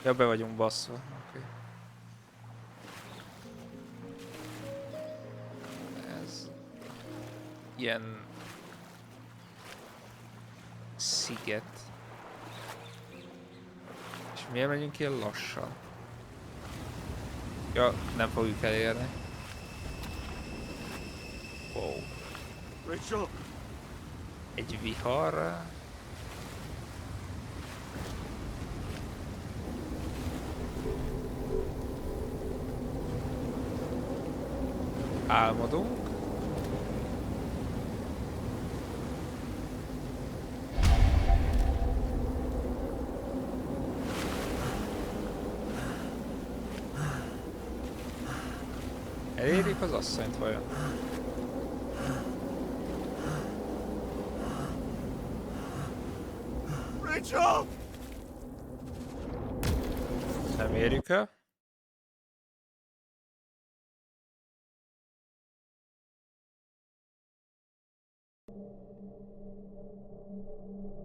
Ja, be vagyunk basszva. Okay. Ez ilyen sziget. És miért megyünk ilyen lassan? Ja, nem fogjuk elérni. Wow. Rachel! Egy vihar. Álmodunk. Elérjük az asszonyt vajon? Rachel! Nem érjük el.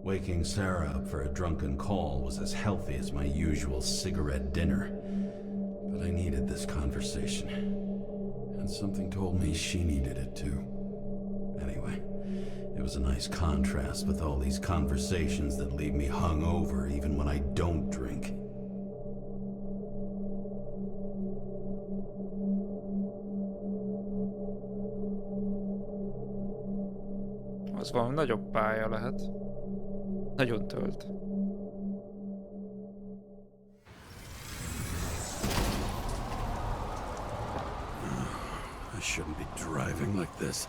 Waking Sarah up for a drunken call was as healthy as my usual cigarette dinner. But I needed this conversation. And something told me she needed it too. Anyway, it was a nice contrast with all these conversations that leave me hungover even when I don't drink. Az valami nagyobb pálya lehet. Nagyon tölt. I shouldn't be driving like this.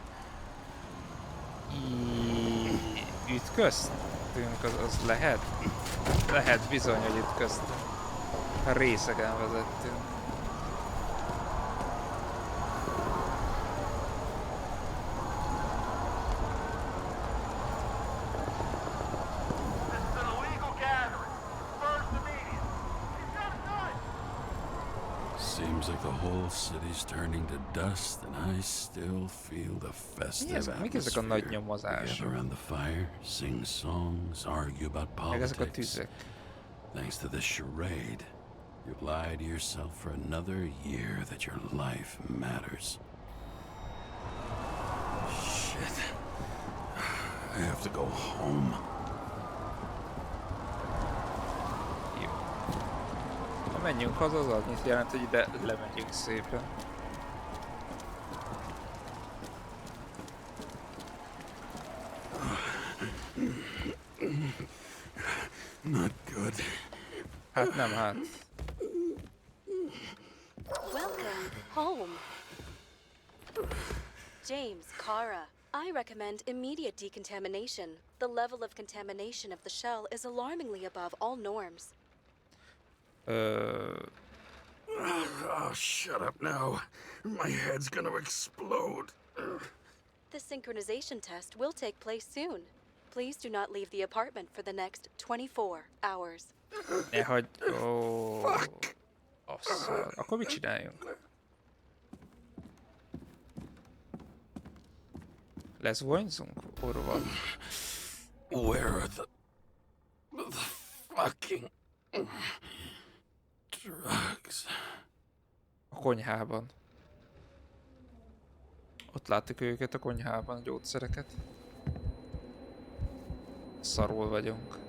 Ütköztünk, az lehet? Lehet bizony, hogy ütköztünk. Részegen vezettünk. Seems like the whole city's turning to dust, and I still feel the festive Mik ezek a nagy atmosphere. We nyomozások? gather around the fire, sing songs, argue about Meg ezek a politics. tüzek. Thanks to this charade, you've lied to yourself for another year that your life matters. Shit. I have to go home. Jó. Ha menjünk haza, az annyit jelent, hogy ide lemegyünk szépen. Not good. Hát nem, hát. Welcome home. James, Kara, I recommend immediate decontamination. The level of contamination of the shell is alarmingly above all norms. Oh, shut up now. My head's gonna explode. The synchronization test will take place soon. Please do not leave the apartment for the next 24 hours. Ne hagyd... Ó... Asszal. Akkor mit csináljunk? Lezuhanyzunk? Orva. Where are the fucking drugs? A konyhában. Ott láttuk őket a konyhában, a gyógyszereket. Szarul vagyunk.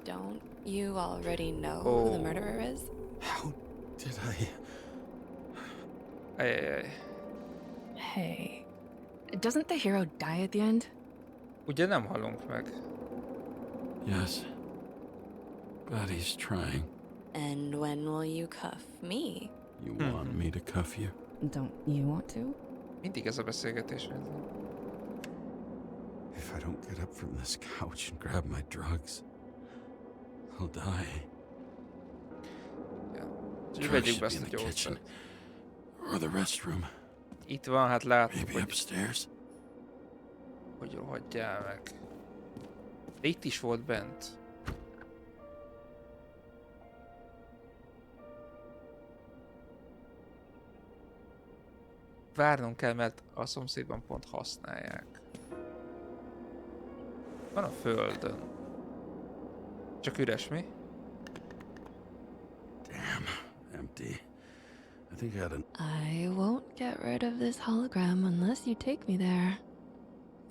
Don't you already know who the murderer is? How did I? Ajajaj. Hey, doesn't the hero die at the end? Ugye nem halunk meg. Yes. But he's trying. And when will you cuff me? You want me to cuff you? Don't you want to? Mindig ez a beszélgetés. If I don't get up from this couch and grab my drugs, I'll die. Ja. Úgyhogy Drugs vegyük be should ezt be a in the kitchen. gyógyszert. Or the restroom. Itt van, hát látjuk, Maybe hogy upstairs. rohadjál meg. De itt is volt bent. Várnunk kell, mert a szomszédban pont használják. Van a földön. Csak üres, mi? Damn, empty. I think I had an... I won't get rid of this hologram unless you take me there.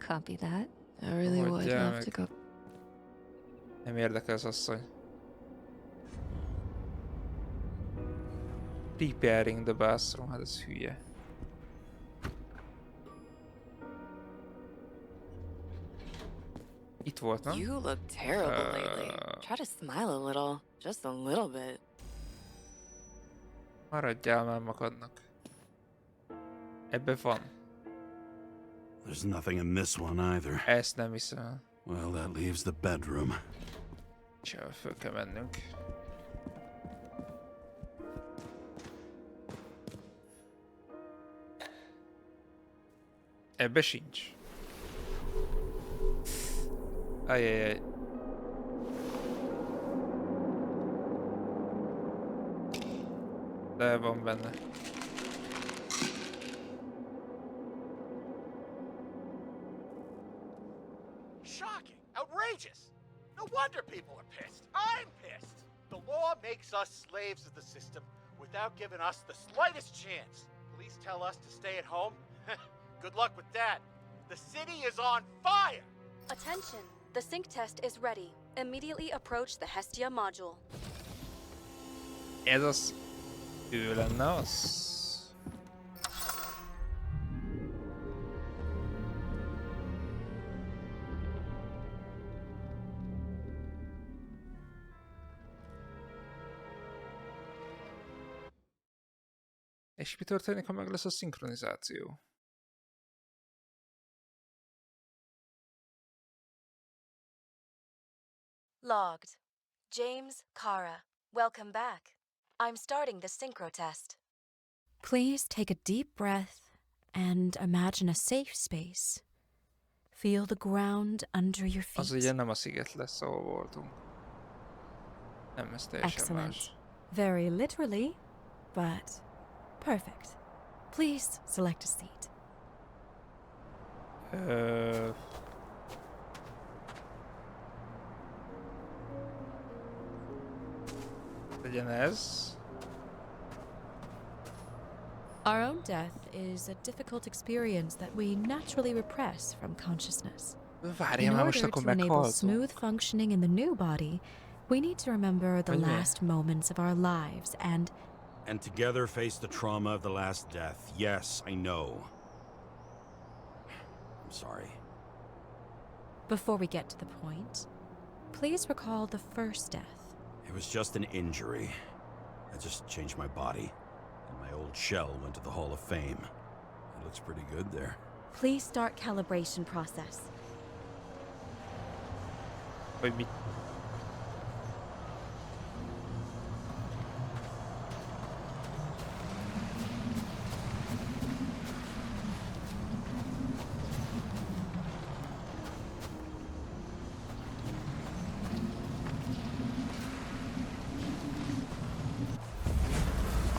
Copy that. I really would Rohadjál love to meg. go. Nem érdekel az asszony. Preparing the bathroom, hát ez hülye. Itt volt, nem? You look terrible lately. Try to smile a little. Just a little bit. Maradjál már magadnak. Ebbe van. There's nothing in this one either. Ezt nem hiszem. Well, that leaves the bedroom. És föl kell mennünk. Ebbe sincs. Ajajaj. De van benne. Shocking! Outrageous! No wonder people are pissed. I'm pissed! The law makes us slaves of the system without giving us the slightest chance. Police tell us to stay at home. Good luck with that. The city is on fire! Attention! The sync test is ready. Immediately approach the Hestia module. Ez az... Ő lenne az... És mi történik, ha meg lesz a szinkronizáció? Logged. James, Kara. Welcome back. I'm starting the synchro test. Please take a deep breath and imagine a safe space. Feel the ground under your Az feet. ugye nem a sziget lesz, ahol voltunk. Nem, ez teljesen Excellent. más. Very literally, but perfect. Please select a seat. Legyen ez. Our own death is a difficult experience that we naturally repress from consciousness. Várjál In már, most order akkor to enable meghaltunk. smooth functioning in the new body, we need to remember the Vagy mi? last moments of our lives and And together face the trauma of the last death. Yes, I know. I'm sorry. before we get to the point, please recall the first death. It was just an injury. I just changed my body, and my old shell went to the Hall of Fame. It looks pretty good there. Please start calibration process. Vagy mit?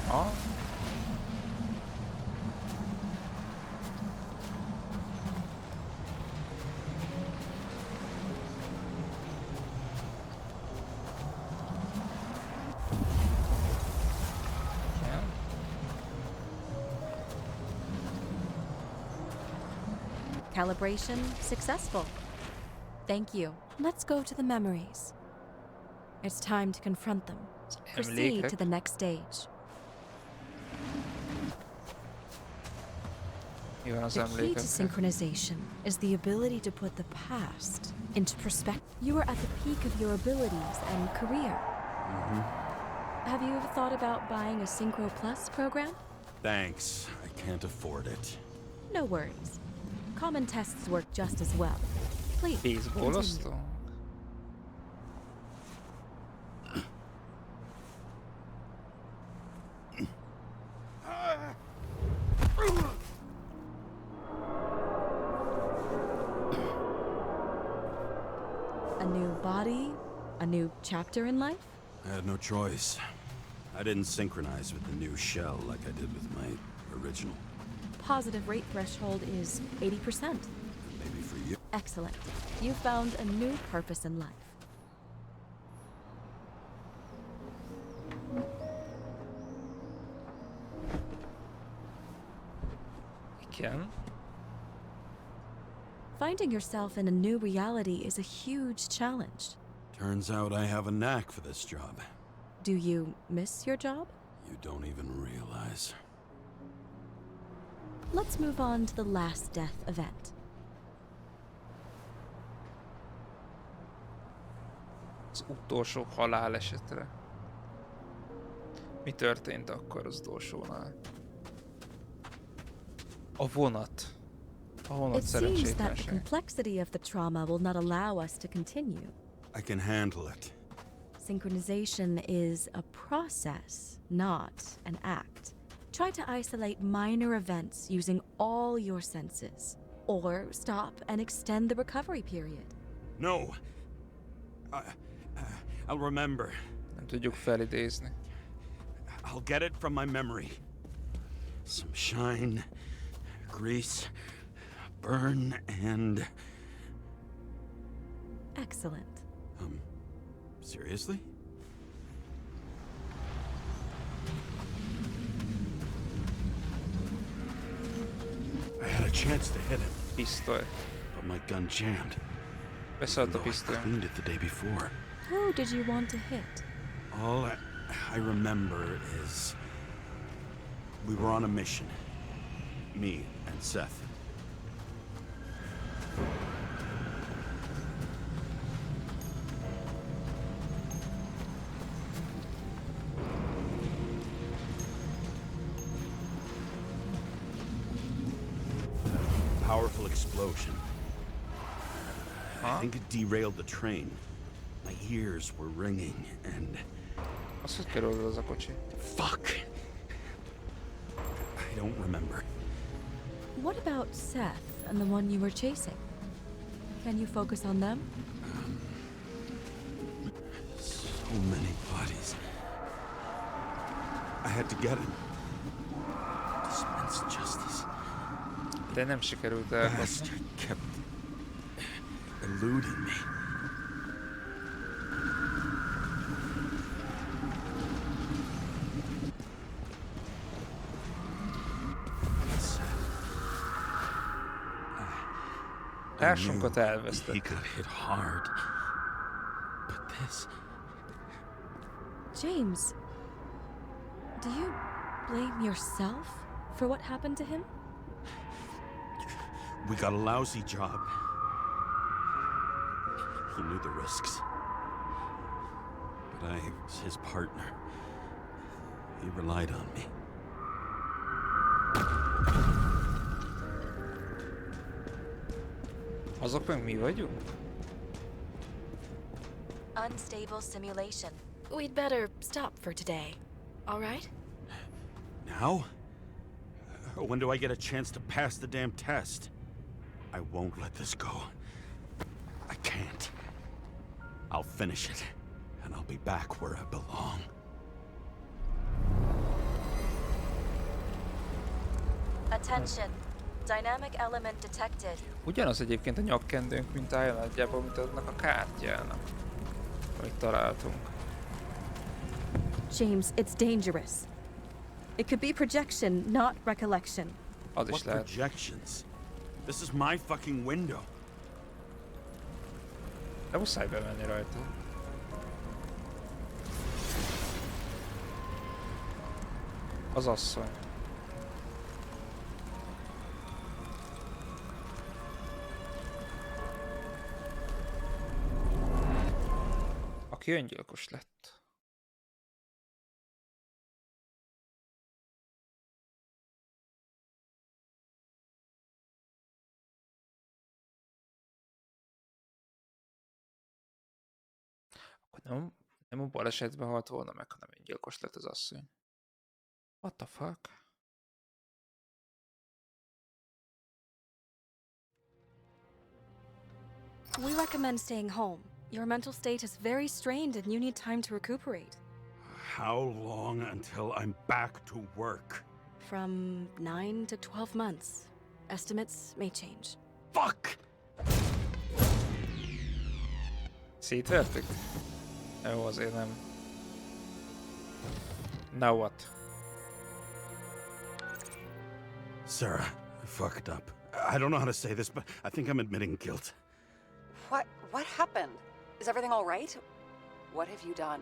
Aha. Igen. Calibration successful. Thank you. Let's go to the memories. It's time to confront them. Proceed to the next stage. Mi van az The key to emlékekkel? synchronization is the ability to put the past into perspective. You are at the peak of your abilities and career. Have you ever thought about buying a Synchro Plus program? Thanks. I can't afford it. No worries. Common tests work just as well. Please, continue. Baseballoztunk? new chapter in life? I had no choice. I didn't synchronize with the new shell like I did with my original. Positive rate threshold is 80%. Maybe for you. Excellent. You found a new purpose in life. Igen. Finding yourself in a new reality is a huge challenge. Turns out I have a knack for this job. Do you miss your job? You don't even realize. Let's move on to the last death event. Az utolsó halálesetre. Mi történt akkor az utolsónál? A vonat. A vonat It seems that the szerencsétlenség. complexity of the trauma will not allow us to continue. I can handle it. Synchronization is a process, not an act. Try to isolate minor events using all your senses, or stop and extend the recovery period. No. I'll remember. Nem tudjuk felidézni. I'll get it from my memory. Some shine, grease, burn, and... Excellent. Seriously? I had a chance to hit him, Pisztoly. but my gun jammed. Beszállt a Though I pisztoly. cleaned it the day before. Who did you want to hit? All I remember is we were on a mission. Me and Seth. Powerful explosion. I think it derailed the train. My ears were ringing and... Az hogy kerül az a kocsi? Fuck! I don't remember. What about Seth and the one you were chasing? Can you focus on them? So many bodies. I had to get him. Dispense justice. De nem sikerült elkapni. Bastard kept eluding me. Társunkat He elvesztett. got hit hard. But this... James, do you blame yourself for what happened to him? We got a lousy job. He knew the risks. But I was his partner. He relied on me. Azok meg mi vagyunk? Unstable simulation. We'd better stop for today. All right? Now? When do I get a chance to pass the damn test? I won't let this go. I can't. I'll finish it, and I'll be back where I belong. Attention. Dynamic element detected. Ugyanaz egyébként a nyakkendőnk, mint a nagyjából, mint annak a kártyának. Amit találtunk. James, it's dangerous. It could be projection, not recollection. Az is What lehet. projections? This is my fucking window. De muszáj bemenni rajta. Az asszony. Aki öngyilkos lett. Akkor nem a balesetben halt volna meg, hanem öngyilkos lett az asszony. What the fuck? We recommend staying home. Your mental state is very strained and you need time to recuperate. How long until I'm back to work? From 9 to 12 months. Estimates may change. Fuck! Szétvertük? Jó, azért nem. Now what? Sarah, I fucked up. I don't know how to say this, but I think I'm admitting guilt. What happened? Is everything all right? What have you done?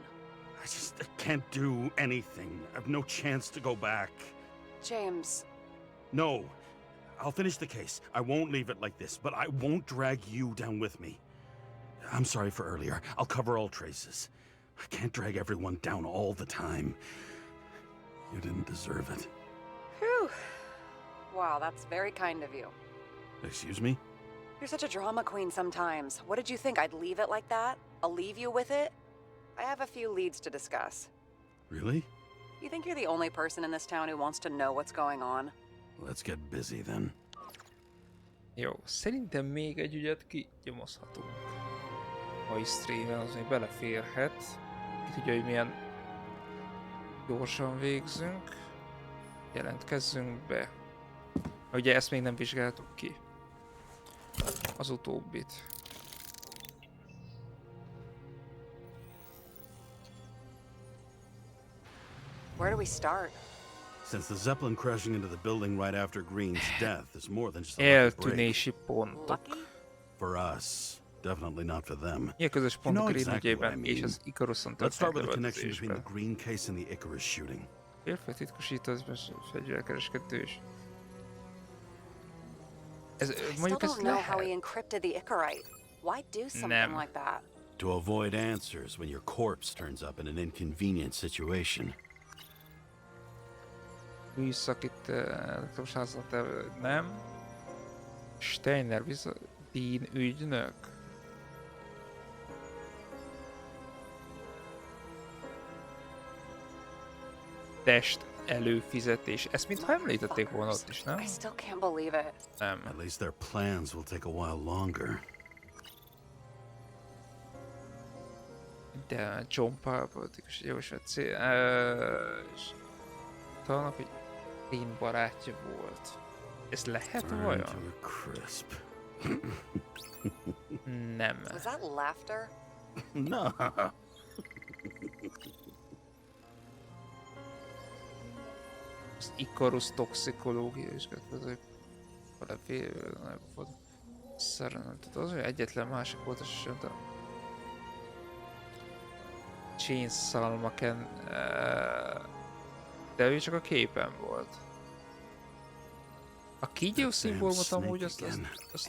I can't do anything. I've no chance to go back. James, No. I'll finish the case. I won't leave it like this, but I won't drag you down with me. I'm sorry for earlier. I'll cover all traces. I can't drag everyone down all the time. You didn't deserve it. whew. Wow, that's very kind of you. Excuse me? You're such a drama queen sometimes. What did you think, I'd leave it like that? I'll leave you with it? I have a few leads to discuss. Really? You think you're the only person in this town who wants to know what's going on? Let's get busy then. Jó, szerintem még egy ügyet kinyomozhatunk. Mai streamen az még beleférhet. Ki tudja, hogy milyen gyorsan végzünk. Jelentkezzünk be. Ugye ezt még nem vizsgáltuk ki. Az utóbbit. Where do we start? Since the Zeppelin crashing into the building right after Green's death is more than just a lucky break. Eltűnési pontok. Lucky? For us. Definitely not for them. Mi a közös pont a You know Green exactly what I ügyében és mean. az Icaruson Let's start with the connection történt between the Green case and the Icarus shooting. Férfi titkosító, az fegyverkereskedő is. Ez, I still mondjuk ez don't know how he lehet. encrypted the Icarite. Why do something Nem. like that? To avoid answers when your corpse turns up in an inconvenient situation. Műszakit elektromos házat nem. Steiner Dean ügynök. Test előfizetés. Ezt mintha említették volna ott is, nem? I still can't believe it. Nem. At least their plans will take a while longer. De John Paul politikus jóslat cél... és talán, hogy Dean barátja volt. Ez lehet Burn to vajon? a crisp. Nem. Was that laughter? No. Az Icarus toxikológia is kötöző. Szerintem az, hogy egyetlen másik volt, és sem Chain Salmaken, de ő csak a képen volt. A kígyó szimbólumot amúgy azt It amúgy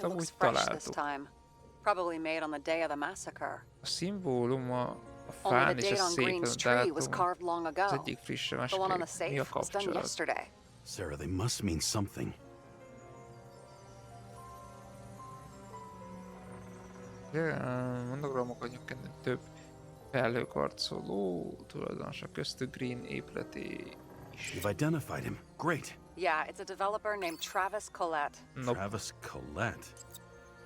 looks fresh this találtuk. time. Probably made on the day of the massacre. A szimbólum a Only fán the és a date on szépen Green's a tree was dátum. carved long Az ago. egyik friss, a The másik one on the mi a safe was done kapcsolat? yesterday. Sarah, they must mean something. Monogramok anyagkenő több felhőkarcoló tulajdonosa köztük Green épületé is. You've identified him. Great. Yeah, it's a developer named Travis Collette. Nope. Travis Collette.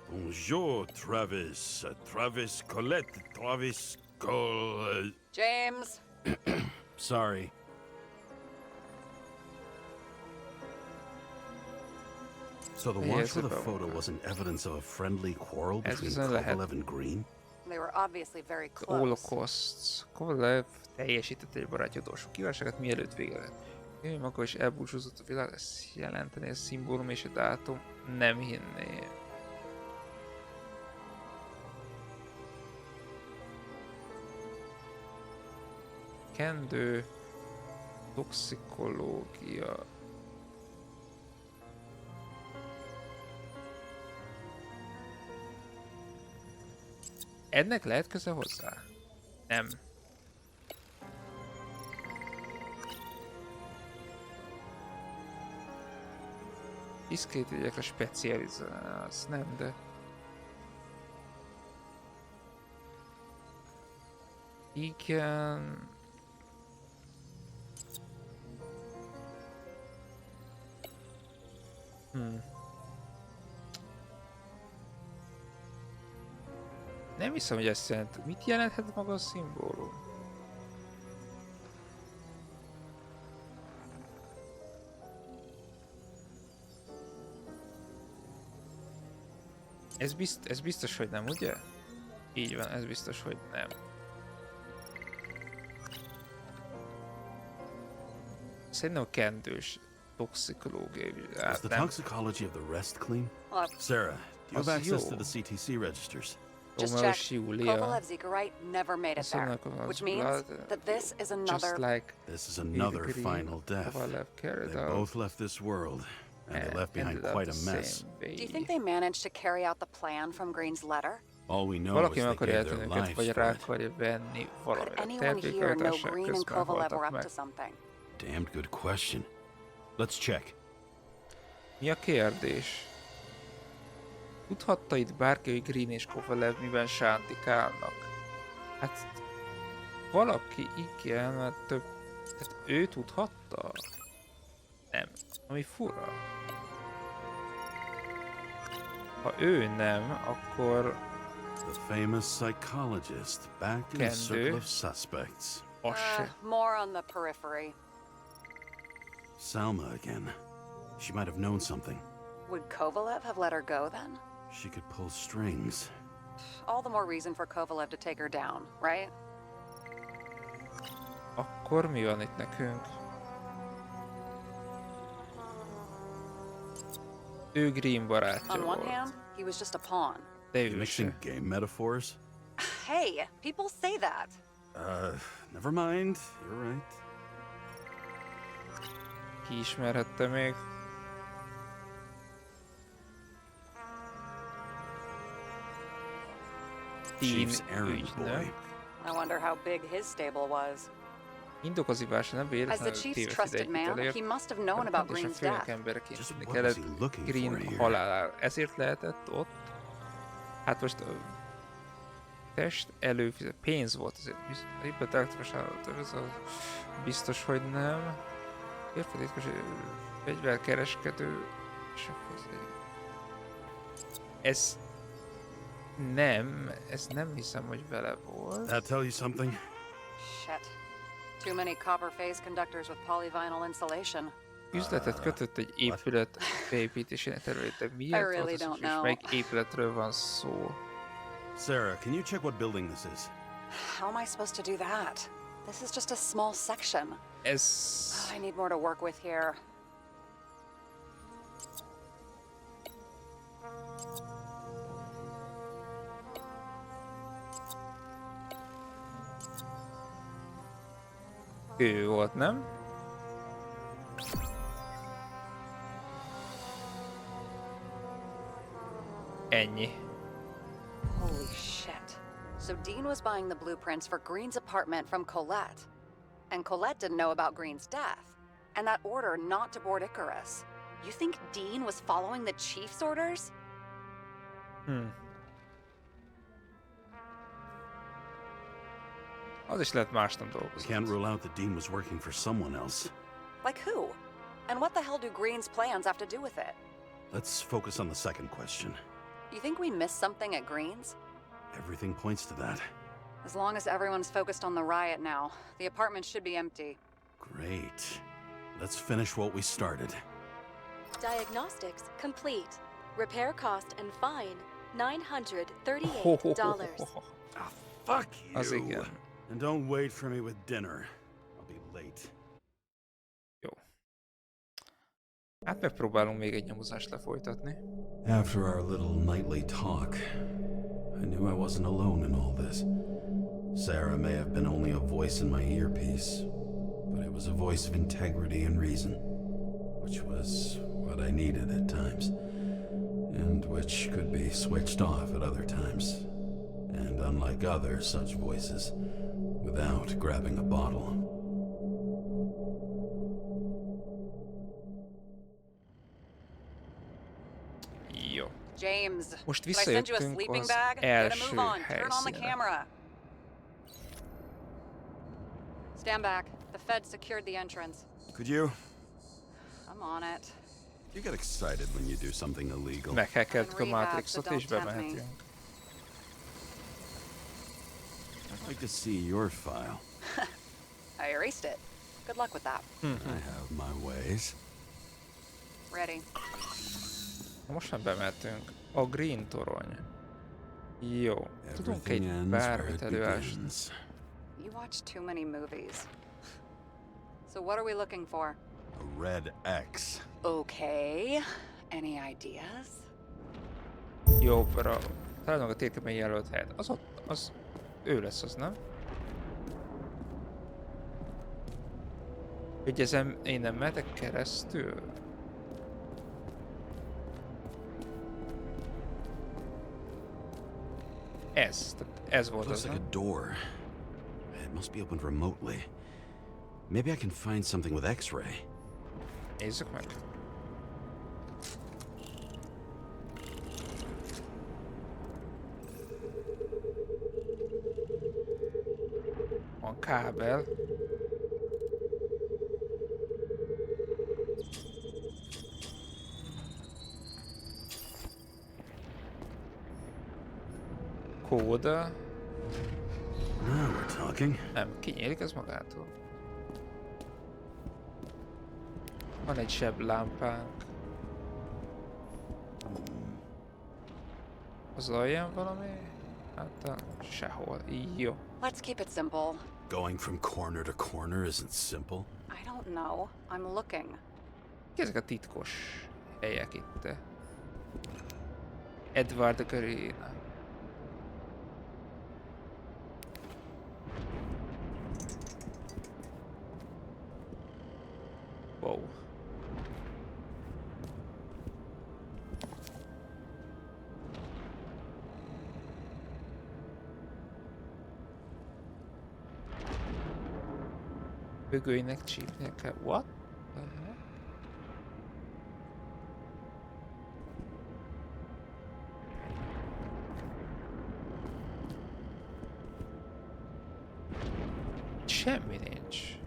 Bonjour, Travis. Travis Collette. Travis Collette. James! Sorry. So the watch for the photo wasn't evidence of a friendly quarrel between Kovalev and Green? They were obviously very close. Holocaust. Kovalev teljesítette egy barátja utolsó kívánságát, mielőtt vége lett. Ő maga is elbúcsúzott a világ, ezt jelenteni a szimbólum és a dátum. Nem hinném. Kendő. Toxikológia. Ennek lehet köze hozzá? Nem. Diszkrét ügyekre specializálsz, nem, de... Igen... Nem hiszem, hogy ezt jelent. Mit jelenthet maga a szimbólum? Ez biztos, hogy nem, ugye? Így van, ez biztos, hogy nem. Szerintem a kendős toxikológiai vizsgálat. Is the toxicology of the rest clean? Sarah, do you have access to the CTC registers? Just check. Kovalev's Eagerite never made it there, which means that this is another... This is another final death. They both left this world, and they left behind quite a mess. Do you think they managed to carry out the plan from Green's letter? All we know is they gave their lives for it. Could anyone here know Green and Kovalev were up to something? Damned good question. Let's check. Mi a kérdés? Tudhatta itt bárki, hogy Green és Kovalev miben sántikálnak? Hát... Valaki igen, mert több... Tehát ő tudhatta? Nem. Ami fura. Ha ő nem, akkor... The famous psychologist back in the circle of suspects. More on the periphery. Salma again. She might have known something. Would Kovalev have let her go then? She could pull strings. All the more reason for Kovalev to take her down, right? Akkor mi van itt nekünk? Ő Green barátja On volt. one hand, he was just a pawn. De You ő mixing se. game metaphors? Hey, people say that. Never mind. You're right. Ki ismerhette még? Chief's errand boy. I wonder how big his stable was. Indokozívása nem As véletlenül the chief's téves trusted ideig man, elért, he must have known about és a Green's főnök death. embereként Just tudni what was kellett he looking for Green here? halálára. Ezért lehetett ott. Hát most test előfizet. Pénz volt azért. Éppen elektromos állatot, ez a biztos, hogy nem. Érfedétkos fegyverkereskedő. Ez nem hiszem, hogy vele volt. That tell you something? Shit. Too many copper phase conductors with polyvinyl insulation. Üzletet kötött egy épület beépítésének területén. Miért really volt az, don't és know. melyik épületről van szó? Sarah, can you check what building this is? How am I supposed to do that? This is just a small section. Ez... I need more to work with here. Ő volt, nem? Ennyi. Holy shit. So Dean was buying the blueprints for Green's apartment from Colette. And Colette didn't know about Green's death. And that order not to board Icarus. You think Dean was following the chief's orders? Az is lehet más nem We dolgozott. can't rule out that Dean was working for someone else. Like who? And what the hell do Green's plans have to do with it? Let's focus on the second question. You think we missed something at Green's? Everything points to that. As long as everyone's focused on the riot now, the apartment should be empty. Great. Let's finish what we started. Diagnostics complete. Repair cost and fine $938. Ah, fuck you! Az igen. And don't wait for me with dinner. I'll be late. Jó. Hát megpróbálunk még egy nyomozást lefolytatni. After our little nightly talk, I knew I wasn't alone in all this. Sarah may have been only a voice in my earpiece, but it was a voice of integrity and reason, which was what I needed at times, and which could be switched off at other times, and unlike other such voices, without grabbing a bottle. Jó. James, Most did I send you a visszajöttünk sleeping az bag? Get a első move on. Turn on the helyszínre. camera. Stand back. The Fed secured the entrance. Could you? I'm on it. You get excited when you do something illegal. Meghackeltük a Rehab, Matrixot but és don't tempt me. bemehetünk. I'd like to see your file. I erased it. Good luck with that. I have my ways. Ready. Most már bemehetünk. A Green torony. Jó. Tudunk Everything egy ends where bármit it előásni. begins. You watch too many movies. So what are we looking for? A red X. Okay. Any ideas? Jó, találunk a térképen jelölt helyet. Az ott, az ő lesz az, nem? Hogy ezen én nem mehetek keresztül? Ez volt Looks az, like nem? a door. It must be opened remotely. Maybe I can find something with X-ray. Nézzük meg. Van kábel. Kód. Now we're talking. Nem, kinyílik ez magától. Van egy seblámpánk. Az alján valami? Hát sehol. Jó. Let's keep it simple. Going from corner to corner isn't simple. I don't know. I'm looking. Ki ezek a titkos helyek itt? Edward Green. Wow. Bögőinek csípnie kell. What? the heck? Semmi nincs.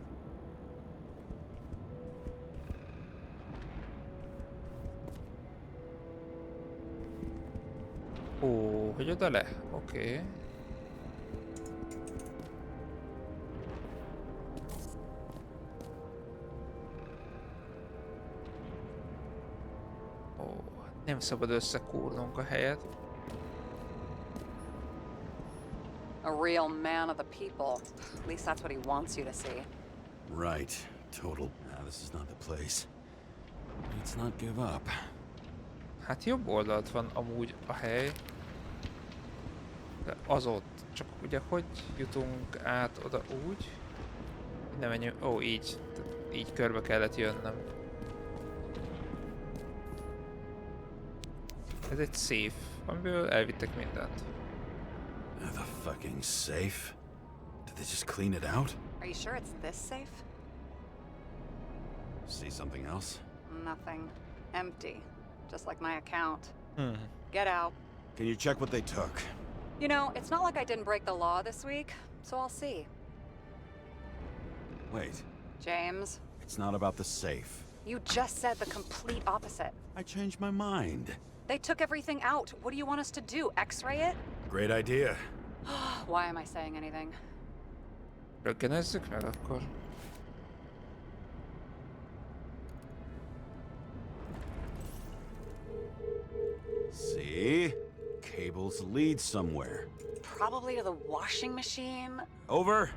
Ó, hogy oda le? Oké. Ó, nem szabad összekúrnunk a helyet. A real man of the people. At least that's what he wants you to see. Right. Total. This is not the place. Let's not give up. Hát jobb oldalt van amúgy a hely. De az ott. Csak ugye hogy jutunk át oda úgy? Nem menjünk. Ó, így. Így körbe kellett jönnöm. Ez egy safe, amiből elvittek mindent. The fucking safe? Did they just clean it out? Are you sure it's this safe? See something else? Nothing. Empty. Just like my account. Hmm. Get out. Can you check what they took? You know, it's not like I didn't break the law this week, so I'll see. Wait. James, It's not about the safe. you just said the complete opposite. I changed my mind. They took everything out. What do you want us to do? X-ray it? Great idea. Why am I saying anything? Röggenezzük meg akkor. See? Cables lead somewhere. Probably to the washing machine. Over.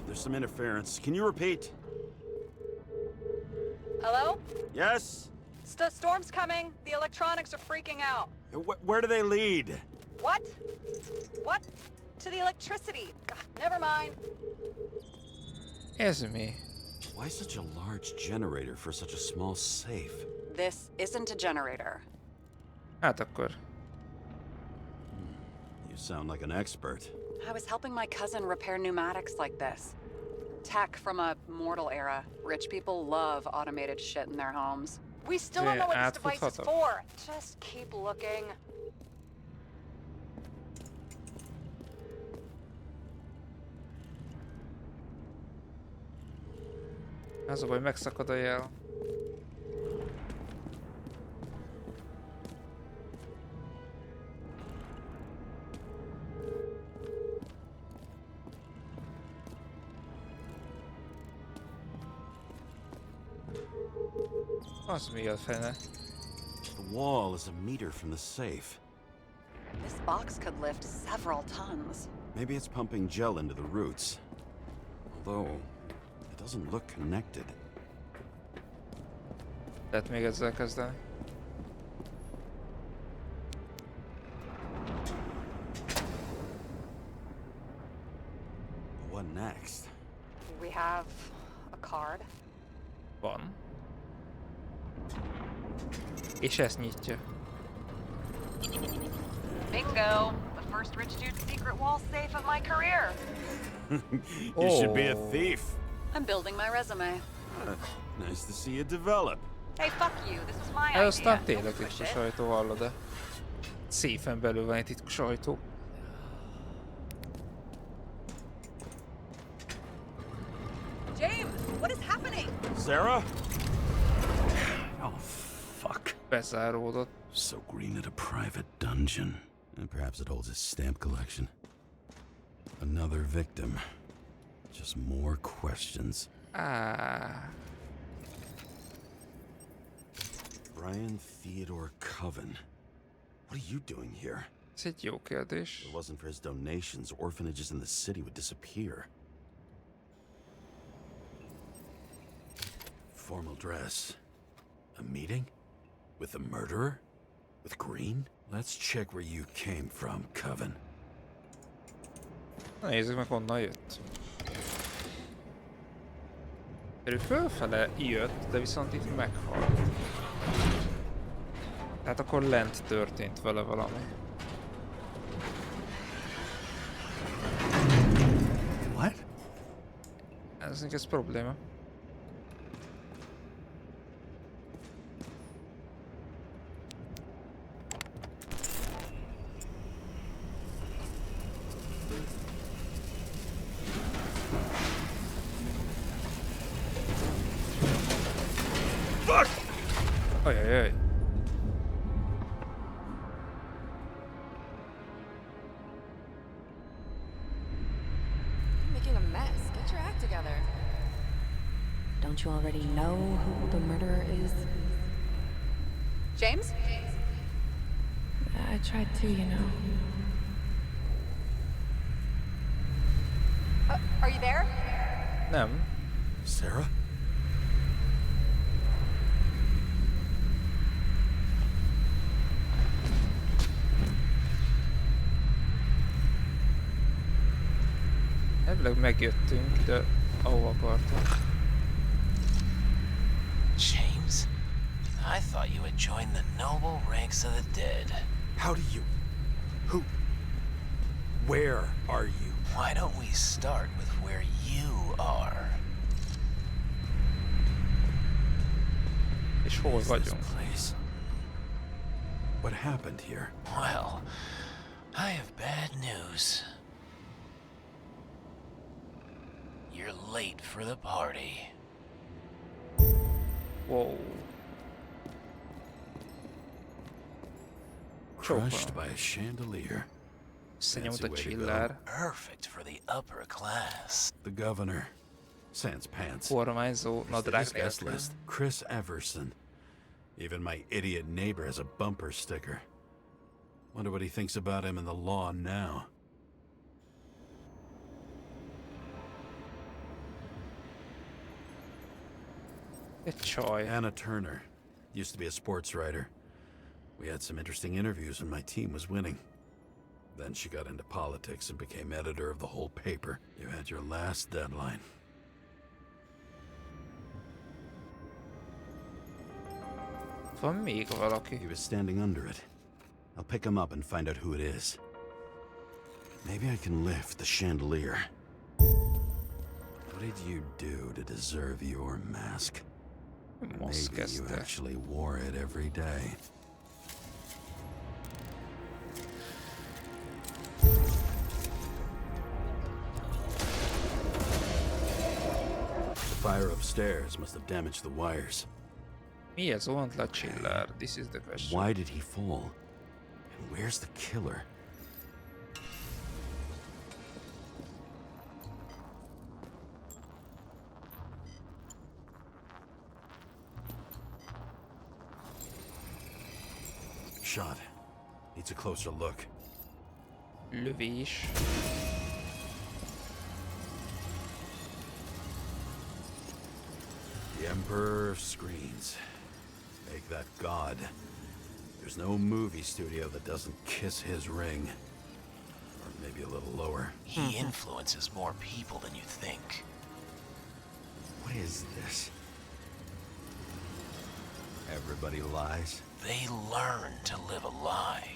There's some interference. Can you repeat? Hello? Yes? Storm's coming. The electronics are freaking out. Where do they lead? What? What? To the electricity. Never mind. Ez mi? Why such a large generator for such a small safe? This isn't a generator. Hát akkor. You sound like an expert. I was helping my cousin repair pneumatics like this. Tech from a mortal era. Rich people love automated shit in their homes. We still don't know what this device is for. Just keep looking. Az a baj, megszakad a jel. Az mi a fene? The wall is a meter from the safe. This box could lift several tons. Maybe it's pumping gel into the roots. Although, it doesn't look connected. Lehet még ezzel kezdeni. What next? We have a card. Van. És ezt nyitja. Bingo! The first rich dude's secret wall safe of my career. You should be a thief. I'm building my resume. Nice to see you develop. Hey, fuck you. This was my Ez idea. aztán tényleg Don't push titkos it. ajtó, hallod, de szépen belül van egy titkos ajtó. James, what is happening? Sarah? Oh, fuck. Bezáródott. So green at a private dungeon. And perhaps it holds his stamp collection. Another victim. Just more questions. Brian Theodore Coven. What are you doing here? Ez egy jó kérdés. If it wasn't for his donations, orphanages in the city would disappear. Formal dress. A meeting? With the murderer? With Green? Let's check where you came from, Coven. Na nézzük meg, honnan jött. Ő fölfele jött, de viszont itt meghalt. Tehát akkor lent történt vele valami. What? Ez probléma. Ajajaj. Making a mess. Get your act together. Don't you already know who the murderer is? James? I tried to, you know. Are you there? Nem. Sarah? Elvileg megjöttünk, de ahova akartunk. James, I thought you had joined the noble ranks of the dead. How do you... Who... Where are you? Why don't we start with where you are? És hol What is this vagyunk? place? What happened here? Well, I have bad news. You're late for the party. Wow. Crushed by a chandelier. Összenyomta Fancy way to go. csillár. Perfect for the upper class. The governor. Sans pants. Kormányzó nadrág This guest nélkül. list. Chris Everson. Even my idiot neighbor has a bumper sticker. Wonder what he thinks about him and the law now. Egy csaj. Anna Turner. Used to be a sports writer. We had some interesting interviews when my team was winning. Then she got into politics and became editor of the whole paper. You had your last deadline. Van még valaki. He was standing under it. I'll pick him up and find out who it is. Maybe I can lift the chandelier. What did you do to deserve your mask? Most Maybe you kezdte. actually wore it every day. The fire upstairs must have damaged the wires. Mi ez? Ont le a csillár. This is the question. Why did he fall? And where's the killer? shot. Needs a closer look. Lövés. The Emperor of Screens. Make that god. There's no movie studio that doesn't kiss his ring. Or maybe a little lower. He influences more people than you think. What is this? Everybody lies? They learn to live a lie.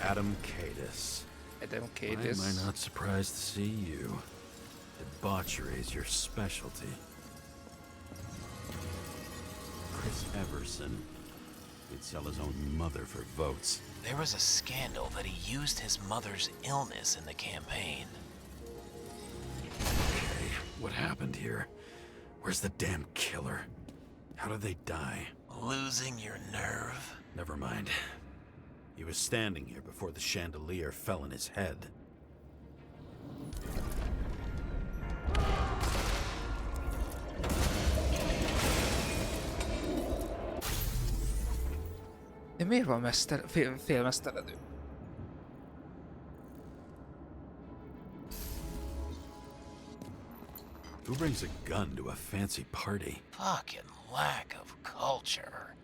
Adam Cadis. Adam Why Cadis. am I not surprised to see you? Debauchery is your specialty. Chris Everson. He'd sell his own mother for votes. There was a scandal that he used his mother's illness in the campaign. Okay, what happened here? Where's the damn killer? How did they die? Losing your nerve? Never mind. He was standing here before the chandelier fell on his head. De miért van félmeztelenő? Who brings a gun to a fancy party? Fucking lack of culture.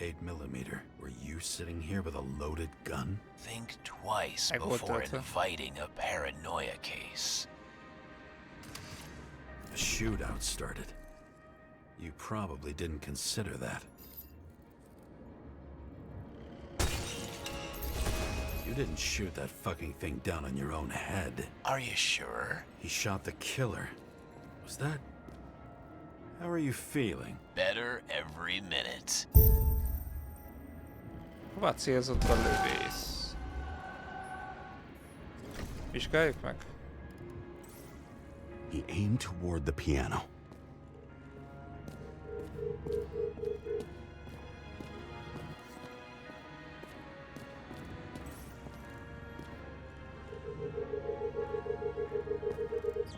8mm. Were you sitting here with a loaded gun? Think twice I got before that, huh? inviting a paranoia case. A shootout started. You probably didn't consider that. You didn't shoot that fucking thing down on your own head. Are you sure? He shot the killer. Was that... How are you feeling? Better every minute. Hova célzott a lövész? Vizsgáljuk meg. He aimed toward the piano.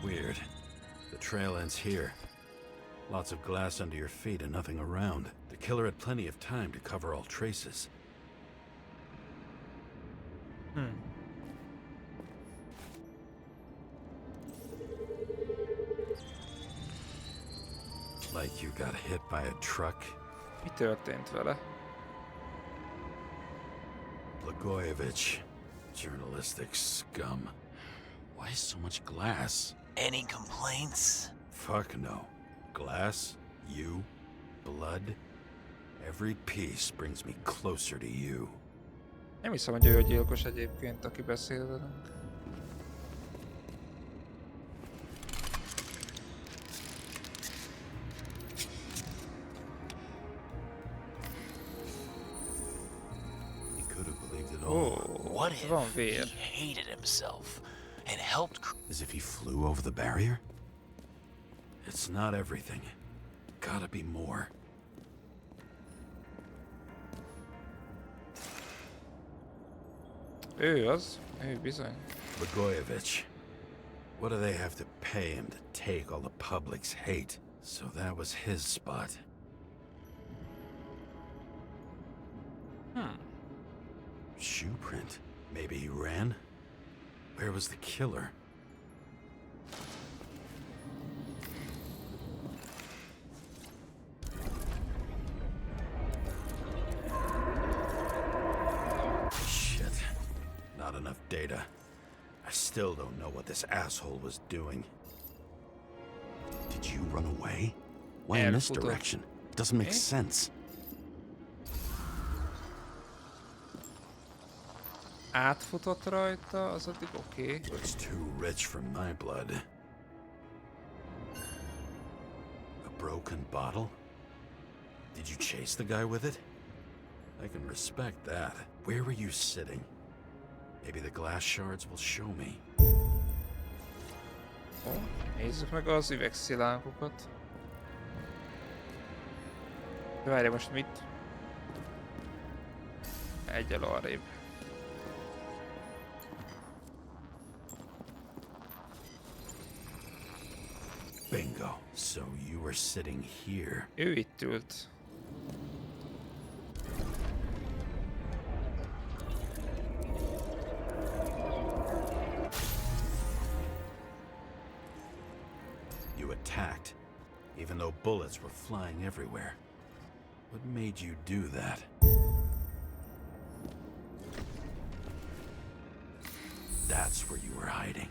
Weird. The trail ends here. Lots of glass under your feet and nothing around. The killer had plenty of time to cover all traces. Like you got hit by a truck. Mi történt vele? Blagojevich. Journalistic scum. Why so much glass? Any complaints? Fuck no. Glass, you, blood. Every piece brings me closer to you. Nem hiszem, hogy ő a gyilkos egyébként, aki beszél velünk. He could have believed it Ó, all. What if van he vér. hated himself and helped As if he flew over the barrier? It's not everything. Gotta be more. Ő az. Ő bizony. Blagojevich. What do they have to pay him to take all the public's hate? So that was his spot. Shoe print. Maybe he ran? Where was the killer? Shit. Not enough data. I still don't know what this asshole was doing. Did you run away? Why in this Elfutott. direction? It doesn't make Eh? sense. Átfutott rajta, az addig oké. Looks too rich for my blood. A broken bottle? Did you chase the guy with it? I can respect that. Where were you sitting? Maybe the glass shards will show me. Ó, nézzük meg az üvegszilánkokat. Várj, most mit? Egyel arrébb. Bingo. So you were sitting here. Ő itt ült. You attacked, even though bullets were flying everywhere. What made you do that? That's where you were hiding.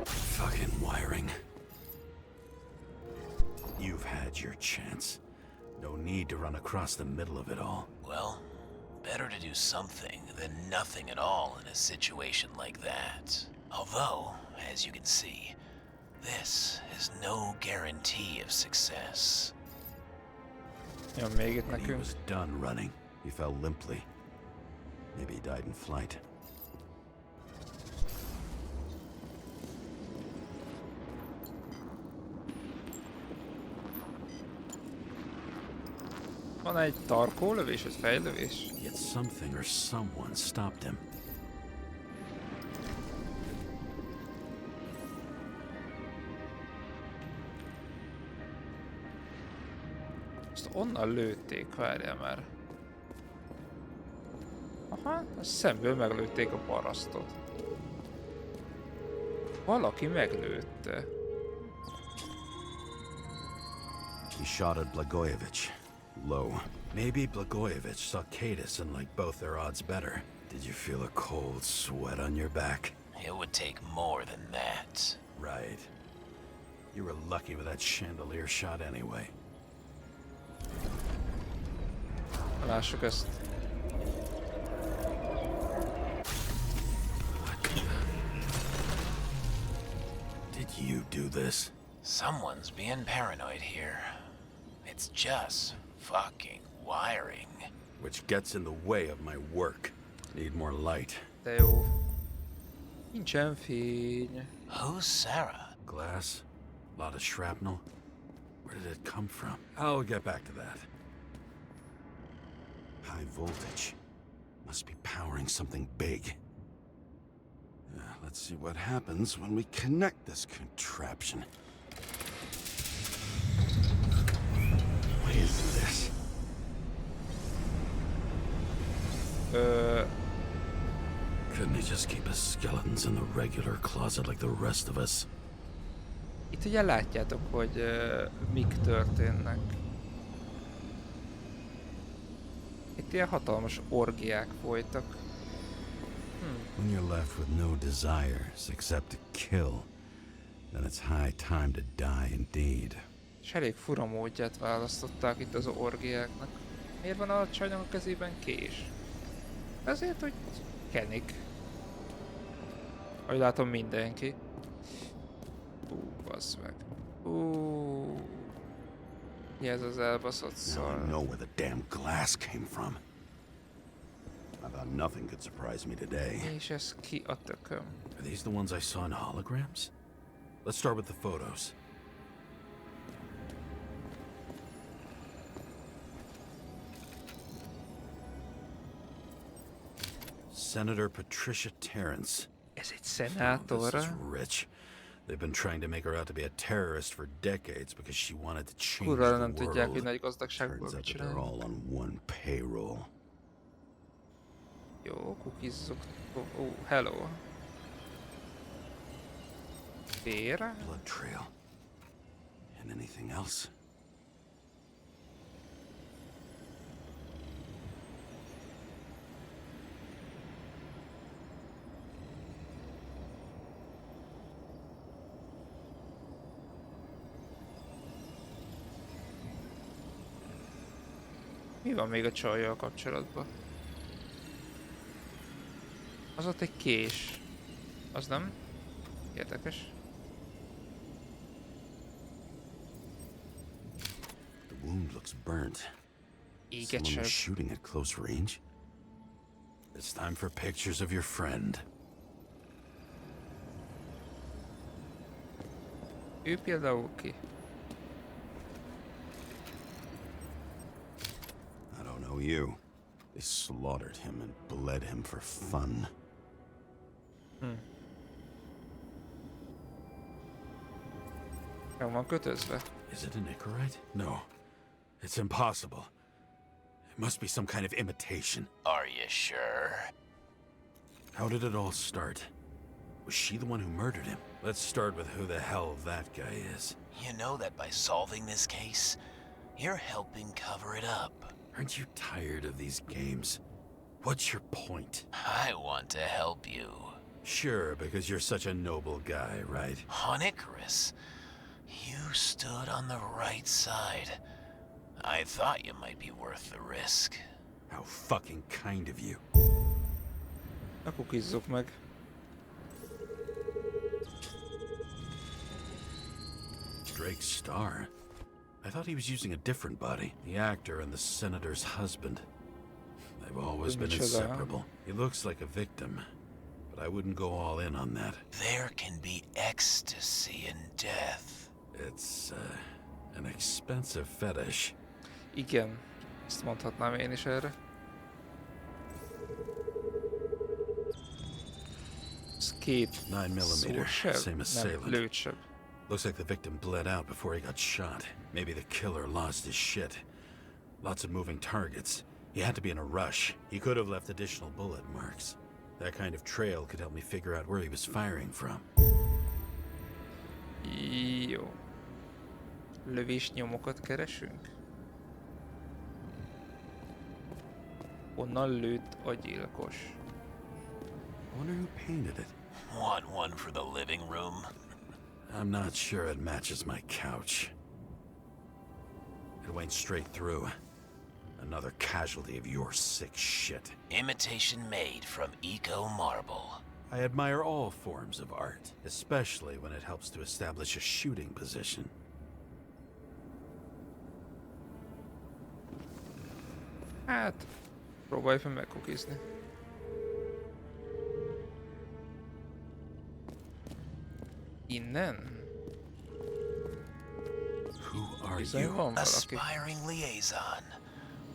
Fucking wiring. You've had your chance. No need to run across the middle of it all. Well, better to do something than nothing at all in a situation like that. Although, as you can see, this is no guarantee of success. Ja, még itt When he nekünk. was done running, he fell limply. Maybe he died in flight. Van egy tarkólövés, egy fejlövés? Yet something or someone stopped him. Ezt onnan lőtték, várjál már. Aha, szemből meglőtték a parasztot. Valaki meglőtte. He shot at Blagojevich. Low. Maybe Blagojevich saw Kadis and liked both their odds better. Did you feel a cold sweat on your back? It would take more than that. Right. You were lucky with that chandelier shot anyway. Lássuk ezt. Did you do this? Someone's being paranoid here. It's just fucking wiring. Which gets in the way of my work. Need more light. De jó. Nincsen fény. Who's Sarah? Glass? A lot of shrapnel? Where did it come from? I'll get back to that. High voltage. Must be powering something big. Let's see what happens when we connect this contraption. What is this? Couldn't he just keep his skeletons in the regular closet like the rest of us? Itt ugye látjátok, hogy mik történnek. Itt ilyen hatalmas orgiák folytak. When you're left with no desires except to kill, then it's high time to die indeed. És elég fura módját választották itt az orgiáknak. Miért van a csajnak a kezében kés? Azért, hogy kenik. Ahogy látom, mindenki. Bassz meg. Mi ez az elbaszott Now I szar? know where the damn glass came from. I thought nothing could surprise me today. És ez ki a tököm? Are these the ones I saw in holograms? Let's start with the photos. Senator Patricia Terrence. Ez egy Oh, this szenátora? is rich. They've been trying to make her out to be a terrorist for decades because she wanted to change Kurva the nem tudják, hogy world. nagy gazdagságból Turns mit out that they're csinálni. all on one payroll. Jó, kukizzuk. Hello. Fér? Blood trail. And anything else? Mi van még a csajjal kapcsolatban? Az ott egy kés. Az nem? Érdekes. The wound looks burnt. Éget Someone seb. was shooting at close range. It's time for pictures of your friend. Ő például ki? you. They slaughtered him and bled him for fun. Meg van kötözve. Is it an Icarite? No. It's impossible. It must be some kind of imitation. Are you sure? How did it all start? Was she the one who murdered him? Let's start with who the hell that guy is. You know that by solving this case, you're helping cover it up. Aren't you tired of these games? What's your point? I want to help you. Sure, because you're such a noble guy, right? On Icarus, you stood on the right side. I thought you might be worth the risk. How fucking kind of you. Na kukizzuk meg. Drake's star? I thought he was using a different body. The actor and the senator's husband. They've always been inseparable. He looks like a victim, but I wouldn't go all in on that. There can be ecstasy in death. It's, an expensive fetish. Igen, ezt mondhatnám én is erre. Ez két 9mm, szósebb? same as Nem, Salem. lőtsebb. Looks like the victim bled out before he got shot. Maybe the killer lost his shit. Lots of moving targets. He had to be in a rush. He could have left additional bullet marks. That kind of trail could help me figure out where he was firing from. Jó. Lövésnyomokat keresünk? Honnan lőtt a gyilkos? I wonder who painted it. Want one for the living room? I'm not sure it matches my couch. It went straight through. Another casualty of your sick shit. Imitation made from eco marble. I admire all forms of art, especially when it helps to establish a shooting position. Hát, próbálj fel megkukizni. Innen? Who are Bizony you? van valaki. Aspiring liaison.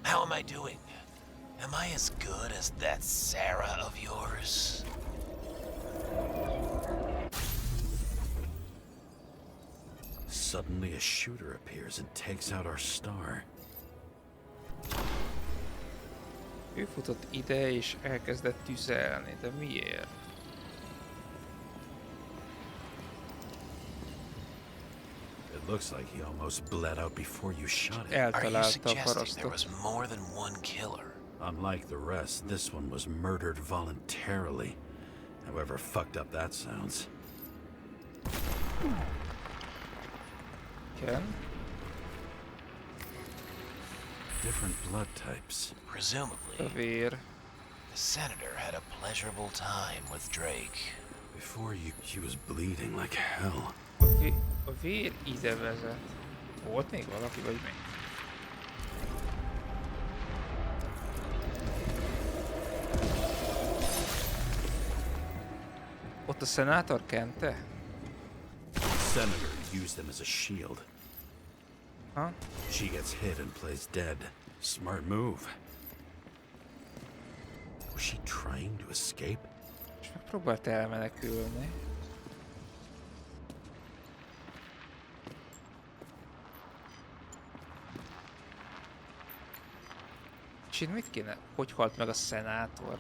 How am I doing? Am I as good as that Sarah of yours? Suddenly a shooter appears and takes out our star. Ő futott ide és elkezdett tüzelni, de miért? It looks like he almost bled out before you shot him. Are you Eltalálta a suggesting there parasztot. was more than one killer? Unlike the rest, this one was murdered voluntarily. However fucked up that sounds. Ken? Different blood types. Presumably, A vér. the senator had a pleasurable time with Drake. Before you, she was bleeding like hell. A vér ide vezet. Volt még valaki, vagy mi? Ott a szenátor kente? Senator used them as a shield. Ha? She gets hit and plays dead. Smart move. Was she trying to escape? És megpróbált elmenekülni. És itt mit kéne? Hogy halt meg a szenátor?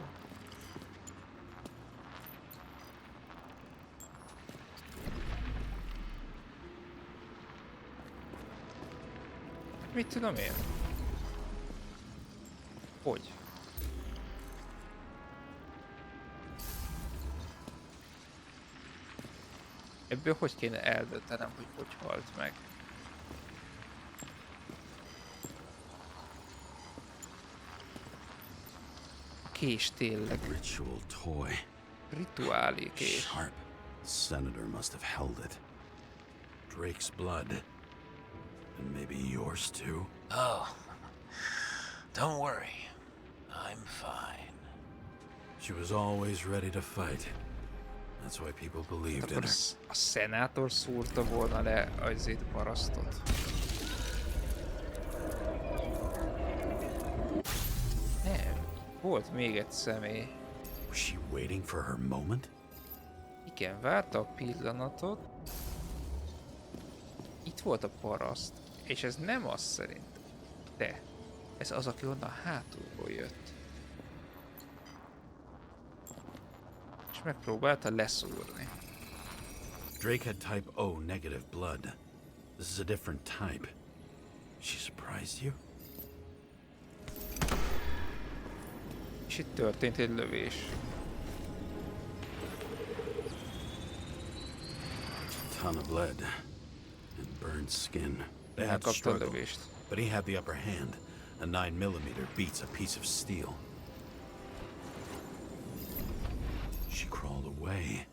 Mit tudom én? Hogy? Ebből hogy kéne eldöntenem, hogy halt meg? Kés tényleg. Ritual toy. Rituálé kés. Sharp. Senator must have held it. Drake's blood. And maybe yours too? Oh, don't worry. I'm fine. She was always ready to fight. That's why people believed in Akkor her. a szenátor szúrta volna le azért parasztot. Volt még egy személy. Was she waiting for her moment? Igen, várta a pillanatot. Itt volt a paraszt. És ez nem az szerint. De ez az, aki onnan hátulból jött. És megpróbálta leszúrni. Drake had type O negative blood. This is a different type. She surprised you? És itt történt egy lövés. Ton of lead and burned skin. Bad Elkapta a struggle, lövést. but he had the upper hand. A 9mm beats a piece of steel. She crawled away.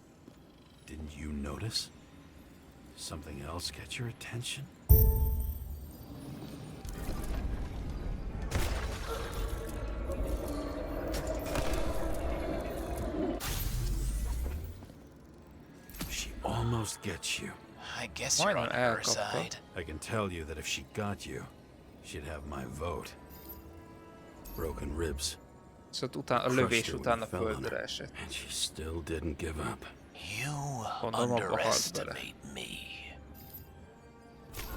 Didn't you notice? Something else catch your attention? She almost gets you. I guess you're on her elkapta. side. I can tell you that if she got you, she'd have my vote. Broken ribs. Szóval a lövés után a földre esett. And she still didn't give up. You Gondolom, abba halt bele. underestimate me.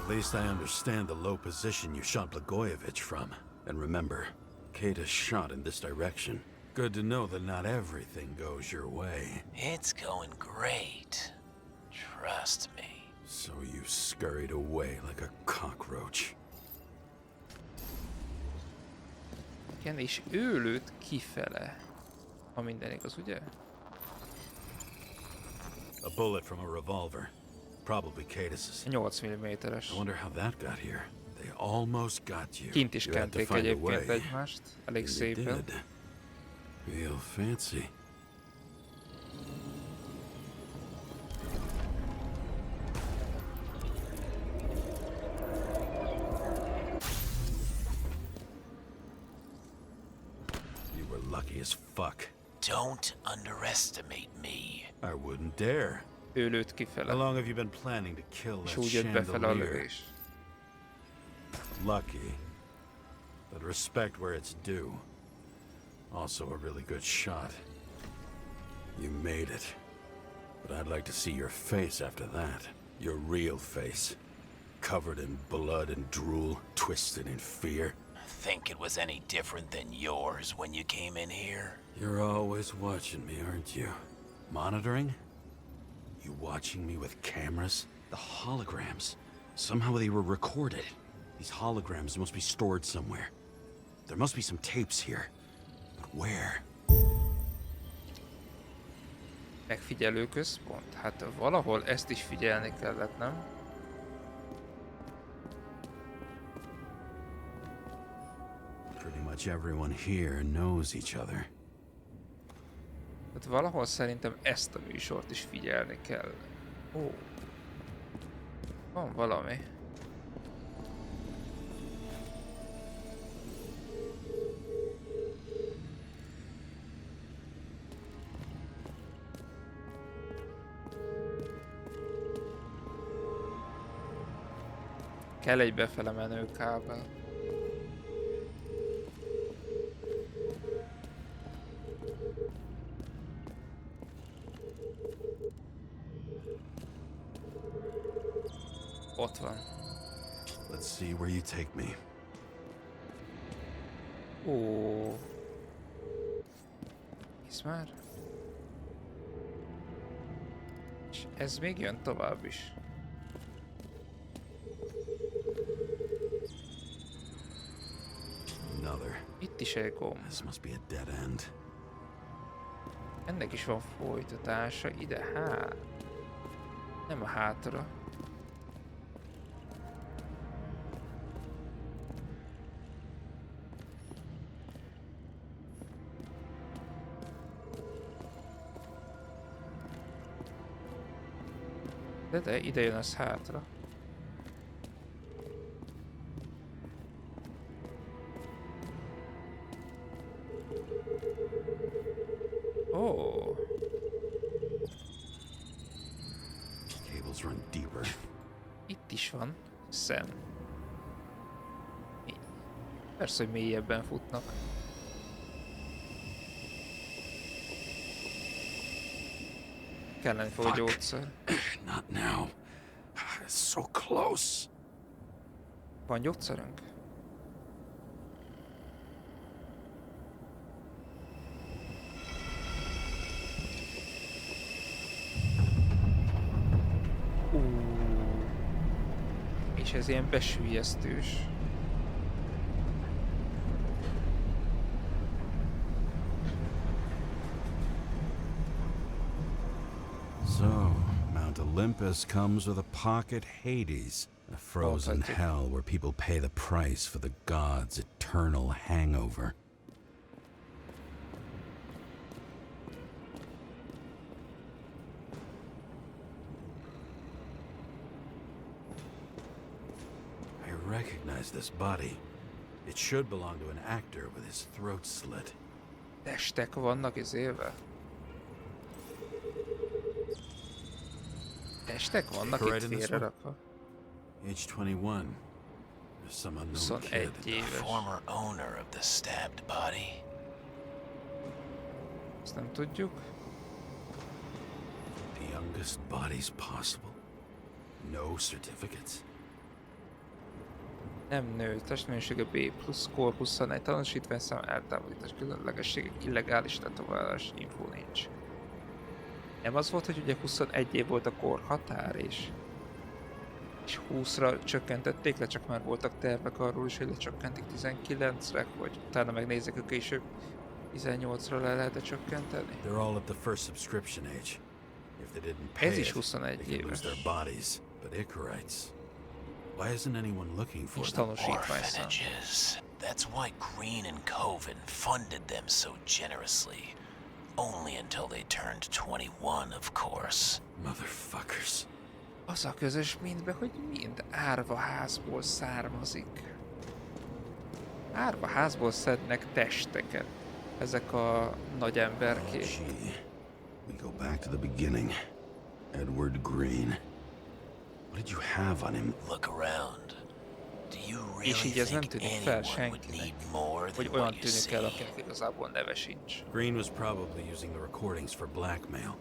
At least I understand the low position you shot Blagojevich from. And remember, Kata's shot in this direction. Good to know that not everything goes your way. It's going great. Trust me. So you scurried away like a cockroach. Igen, és ő lőtt kifele. Ha minden igaz, ugye? A bullet from a revolver. Probably Katas's. 8 mm-es. I wonder how that got here. They almost got you. Kint is You had to kenték find a egyébként way. egymást. Elég And you szépen. did. Real fancy. You were lucky as fuck. Don't underestimate me. I wouldn't dare. Ő lőtt kifele. How long have you been planning to kill És that úgy jött befele a chandelier? lövés. Lucky, but respect where it's due. Also a really good shot. You made it. But I'd like to see your face after that. Your real face. Covered in blood and drool, twisted in fear. Think it was any different than yours when you came in here? You're always watching me, aren't you? Monitoring? You watching me with cameras? The holograms. Somehow they were recorded. These holograms must be stored somewhere. There must be some tapes here. But where? Megfigyelő központ? Hát valahol ezt is figyelni kellett, nem? Pretty much everyone here knows each other. Hát valahol szerintem ezt a műsort is figyelni kell. Ó. Van valami. Kell egy befele menő kábel. Ott van. Let's see where you take me. Ó. Hisz már? És ez még jön tovább is. Another. Itt is egy gomb. This must be a dead end. Ennek is van folytatása ide, hát. Nem a hátra. De ide jön az hátra. Ó. Cables run deeper. Itt is van szem. Persze, hogy mélyebben futnak. Kellene fog a gyógyszer. Not now. It's so close. Van gyógyszerünk? És ez ilyen besüllyesztős. So, Mount Olympus comes with a pocket Hades, a frozen hell where people pay the price for the gods' eternal hangover. I recognize this body. It should belong to an actor with his throat slit. Testek vannak izélve? Testek vannak itt félrerakva? Age 21. Some unknown kid. 21 éves. Former owner of the stabbed body. Ezt nem tudjuk. The youngest bodies possible. No certificates. Nem nő, testminősége B+, kor 21, tanúsítványszám, eltávolítás, különlegességek, illegális tetoválás, info nincs. Nem az volt, hogy ugye 21 év volt a korhatár, és 20-ra csökkentették le, csak már voltak tervek arról is, hogy lecsökkentik 19-re, vagy utána megnézzük, hogy később 18-ra le lehet csökkenteni. They're all at the first subscription age. If they didn't pay Ez is it, 21 they could lose éves. their bodies. But Icarites, why isn't anyone looking for Nincs them? tanúsítványszám. Orphanages. That's why Green and Coven funded them so generously. Only until they turned 21, of course. Motherfuckers. Az a közös mindben, hogy mind árvaházból származik. Árvaházból szednek testeket. Ezek a nagy emberkék. Gee, we go back to the beginning. Edward Green. What did you have on him? Look around. Do you És így really ez nem think tűnik fel anyone would senkinek, need more hogy than olyan what you tűnik el, see? akinek igazából neve sincs. Green was probably using the recordings for blackmail.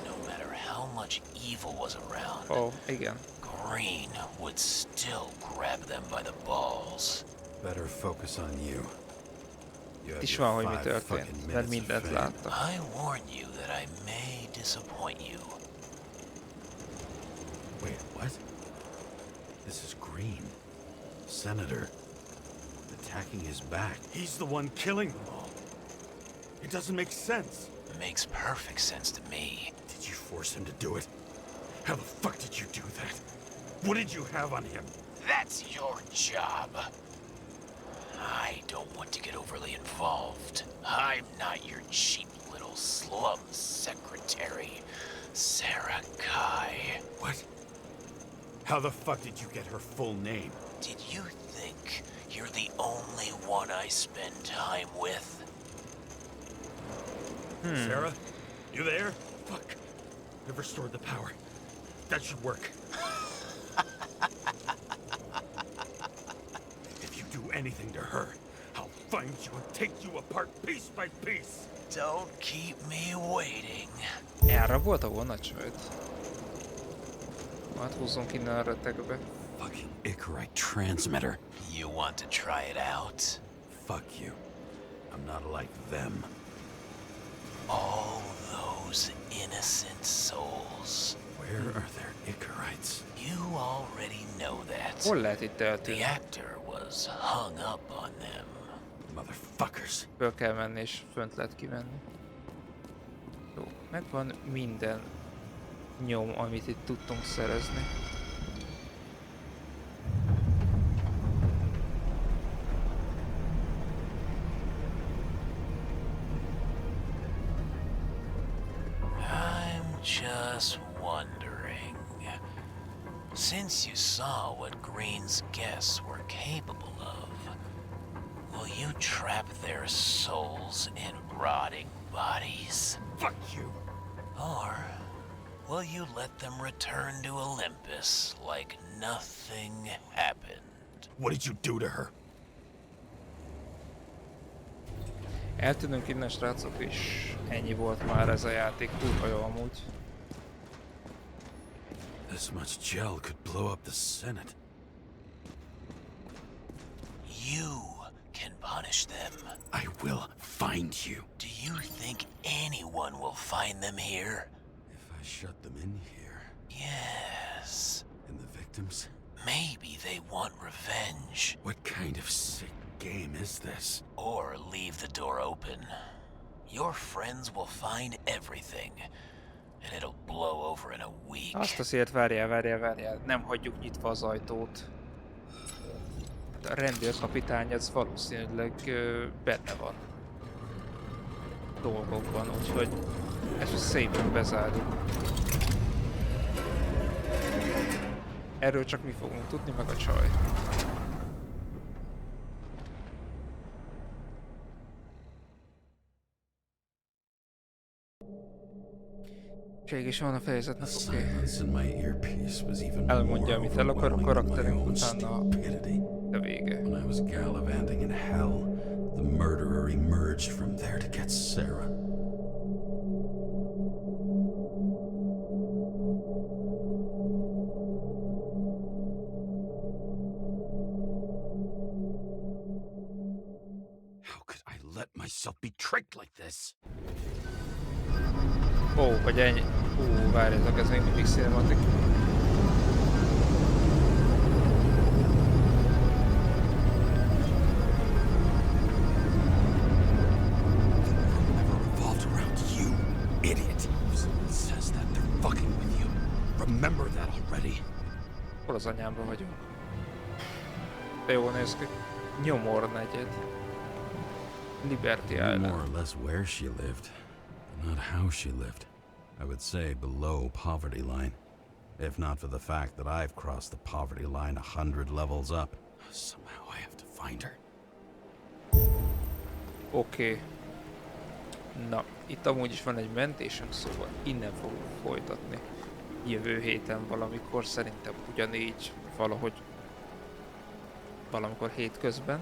No matter how much evil was around, Ó, igen. Green would still grab them by the balls. Better focus on you. You had Is your van, hogy mi 5 történt, fucking mert minutes of mindent fame. láttak. I warn you that I may disappoint you. Wait, what? This is Green. Senator. Attacking his back. He's the one killing them all. It doesn't make sense. Makes perfect sense to me. Did you force him to do it? How the fuck did you do that? What did you have on him? That's your job. I don't want to get overly involved. I'm not your cheap little slum secretary, Sarah Kai. What? How the fuck did you get her full name? Did you think you're the only one I spend time with? Sarah? You there? Fuck. I've restored the power. That should work. If you do anything to her, I'll find you and take you apart piece by piece. Don't keep me waiting. Erre volt a vonacsőt. Hát húzzunk innen a retegbe. Fucking Icarite transmitter. You want to try it out? Fuck you. I'm not like them. All those innocent souls. Where are their Icarites? You already know that. Hol lehet itt The eltűnni? actor was hung up on them. Motherfuckers. Föl kell menni és fönt lehet kivenni. Jó, megvan minden nyom, amit itt tudtunk szerezni. I'm just wondering, since you saw what Green's guests were capable of, will you trap their souls in rotting bodies? Fuck you. Or will you let them return to Olympus like nothing happened? What did you do to her? Eltűnünk innen, srácok, és ennyi volt már ez a játék. Kurva jó amúgy. This much gel could blow up the Senate. You can punish them. I will find you. Do you think anyone will find them here? If I shut them in here. Yes. And the victims? Maybe they want revenge. What kind of sick game is this? Or leave the door open. Your friends will find everything. And it'll blow over in a week. Azt azért várjál. Nem hagyjuk nyitva az ajtót. A rendőrkapitány az valószínűleg benne van dolgokban, úgyhogy ezt szépen bezárjuk. Erről csak mi fogunk tudni, meg a csaj. És van a fejezetnek, oké. Elmondja, amit el akar a karakterünk, utána a vége. When I was gallivanting in hell, the murderer emerged from there to get Sarah. How could I let myself be tricked like this? Ó, hogy ennyi. Várjátok, ez még mindig cinematik. Remember that already. Hol az anyámban vagyunk? De jól néz ki. Nyomor negyed. Liberty Island. More or less where she lived, not how she lived. I would say below poverty line. If not for the fact that I've crossed the poverty line 100 levels up. Somehow I have to find her. Oké. Na, itt amúgy is van egy mentésünk, szóval innen fogunk folytatni. Jövő héten valamikor, szerintem ugyanígy valahogy valamikor hétközben.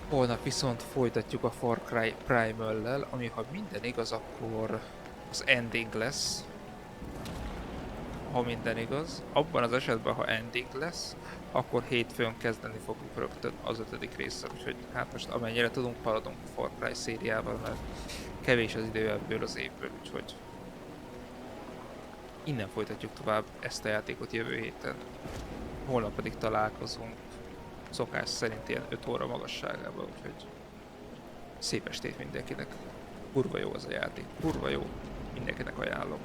Holnap viszont folytatjuk a Far Cry Primal-lel, ami ha minden igaz, akkor az ending lesz. Ha minden igaz. Abban az esetben, ha ending lesz, akkor hétfőn kezdeni fogjuk rögtön az 5. résszel, úgyhogy hát most amennyire tudunk, haladunk a Far Cry szériával, mert kevés az idő ebből az évből, úgyhogy innen folytatjuk tovább ezt a játékot jövő héten. Holnap pedig találkozunk szokás szerint ilyen 5 óra magasságában, úgyhogy szép estét mindenkinek. Kurva jó az a játék, kurva jó, mindenkinek ajánlom.